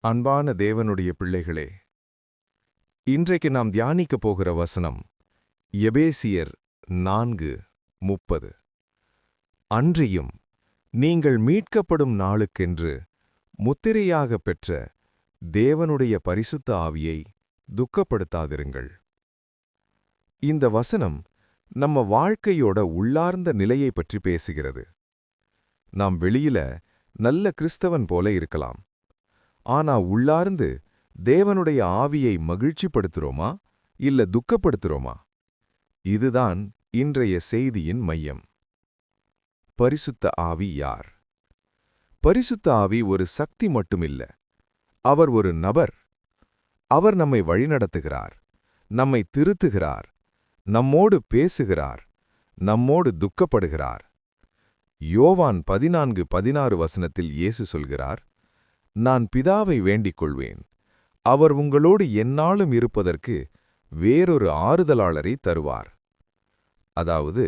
அன்பான தேவனுடைய பிள்ளைகளே, இன்றைக்கு நாம் தியானிக்கப் போகிற வசனம் எபேசியர் 4:30. அன்றியும் நீங்கள் மீட்கப்படும் நாளுக்கென்று முத்திரையாகப் பெற்ற தேவனுடைய பரிசுத்த ஆவியை துக்கப்படுத்தாதிருங்கள். இந்த வசனம் நம்ம வாழ்க்கையோட உள்ளார்ந்த நிலையை பற்றி பேசுகிறது. நாம் வெளியில நல்ல கிறிஸ்தவன் போல இருக்கலாம். ஆனா உள்ளார்ந்து தேவனுடைய ஆவியை மகிழ்ச்சிப்படுத்துறோமா இல்ல துக்கப்படுத்துறோமா? இதுதான் இன்றைய செய்தியின் மையம். பரிசுத்த ஆவி யார்? பரிசுத்த ஆவி ஒரு சக்தி மட்டுமில்ல, அவர் ஒரு நபர். அவர் நம்மை வழிநடத்துகிறார், நம்மை திருத்துகிறார், நம்மோடு பேசுகிறார், நம்மோடு துக்கப்படுகிறார். யோவான் 14:16 வசனத்தில் இயேசு சொல்கிறார், நான் பிதாவை வேண்டிக் கொள்வேன், அவர் உங்களோடு எந்நாளும் இருப்பதற்கு வேறொரு ஆறுதலாளரை தருவார். அதாவது,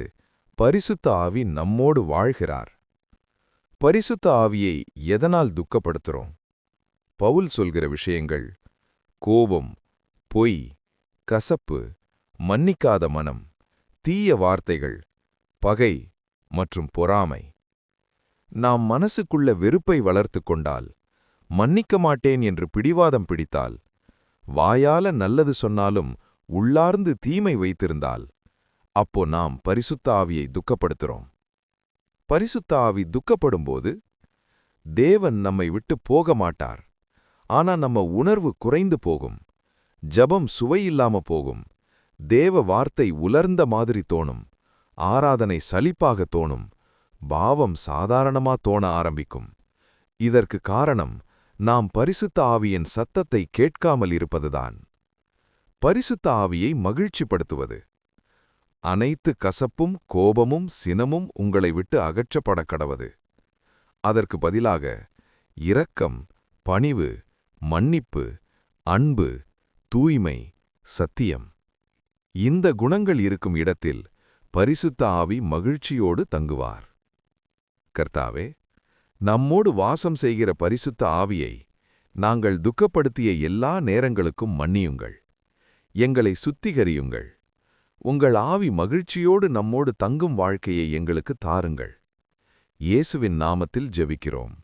பரிசுத்த ஆவி நம்மோடு வாழ்கிறார். பரிசுத்த ஆவியை எதனால் துக்கப்படுத்துறோம்? பவுல் சொல்கிற விஷயங்கள்: கோபம், பொய், கசப்பு, மன்னிக்காத மனம், தீய வார்த்தைகள், பகை மற்றும் பொறாமை. நாம் மனசுக்குள்ள வெறுப்பை வளர்த்துக் கொண்டால், மன்னிக்க மாட்டேன் என்று பிடிவாதம் பிடித்தால், வாயால நல்லது சொன்னாலும் உள்ளார்ந்து தீமை வைத்திருந்தால், அப்போ நாம் பரிசுத்த ஆவியை துக்கப்படுத்துறோம். பரிசுத்த ஆவி துக்கப்படும்போது தேவன் நம்மை விட்டு போக மாட்டார். ஆனா நம்ம உணர்வு குறைந்து போகும், ஜபம் சுவையில்லாம போகும், தேவ வார்த்தை உலர்ந்த மாதிரி தோணும், ஆராதனை சலிப்பாக தோணும், பாவம் சாதாரணமா தோண ஆரம்பிக்கும். இதற்கு காரணம் நாம் பரிசுத்த ஆவியின் சத்தத்தை கேட்காமல் இருப்பதுதான். பரிசுத்த ஆவியை மகிழ்ச்சிப்படுத்துவது: அனைத்து கசப்பும், கோபமும், சினமும் உங்களை விட்டு அகற்றப்படக் கடவது. அதற்கு பதிலாக இரக்கம், பணிவு, மன்னிப்பு, அன்பு, தூய்மை, சத்தியம், இந்த குணங்கள் இருக்கும் இடத்தில் பரிசுத்த ஆவி மகிழ்ச்சியோடு தங்குவார். கர்த்தாவே, நம்மோடு வாசம் செய்கிற பரிசுத்த ஆவியை நாங்கள் துக்கப்படுத்திய எல்லா நேரங்களுக்கும் மன்னியுங்கள். எங்களை சுத்திகரியுங்கள். உங்கள் ஆவி மகிழ்ச்சியோடு நம்மோடு தங்கும் வாழ்க்கையை எங்களுக்கு தாருங்கள். இயேசுவின் நாமத்தில் ஜெபிக்கிறோம்.